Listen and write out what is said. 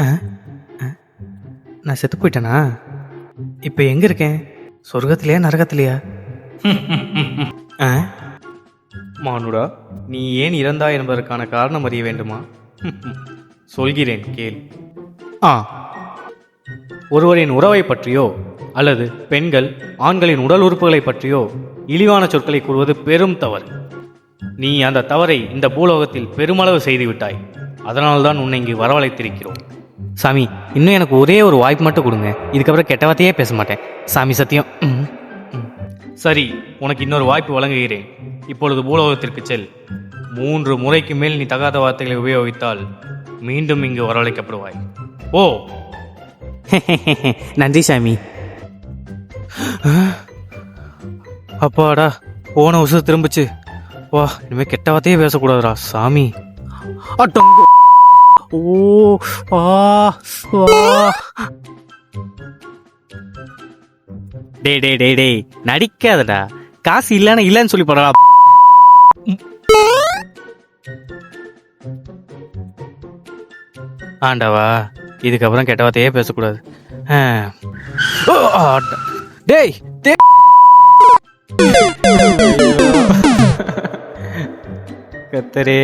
ஆ ஆ, நான் செத்து போயிட்டேனா? இப்போ எங்கே இருக்கேன்? சொர்க்கத்திலையா நரகத்திலையா? ஆ மானுடா, நீ ஏன் இறந்தாய் என்பதற்கான காரணம் அறிய வேண்டுமா? சொல்கிறேன் கேள். ஆ ஒருவரின் உறவை பற்றியோ அல்லது பெண்கள் ஆண்களின் உடல் உறுப்புகளை பற்றியோ இழிவான சொற்களை கூறுவது பெரும் தவறு. நீ அந்த தவறை இந்த பூலோகத்தில் பெருமளவு செய்துவிட்டாய். அதனால்தான் உன்னை இங்கு வரவழைத்திருக்கிறோம். சாமி, இன்னும் எனக்கு ஒரே ஒரு வாய்ப்பு மட்டும் கொடுங்க. இதுக்கப்புறம் கெட்ட வார்த்தையே பேச மாட்டேன். சாமி சத்தியம். சரி, உனக்கு இன்னொரு வாய்ப்பு வழங்குகிறேன். இப்பொழுது பூலோகத்திற்கு செல். 3 முறைக்கு மேல் நீ தகாத வார்த்தைகளை உபயோகித்தால் மீண்டும் இங்கு வரவழைக்கப்படுவாய். ஓ நன்றி சாமி. அப்பாடா, போன வருஷம் திரும்பிச்சு. வா, இனிமே கெட்ட வார்த்தையே பேசக்கூடாதுடா சாமி. அட்டங்க. ஓ வா வா. டே டே டே டே நடிக்காதடா. காசு இல்லைன்னு சொல்லி போடா. ஆண்டவா, இதுக்கப்புறம் கெட்ட வார்த்தையே பேசக்கூடாது. டேய் கத்தரே.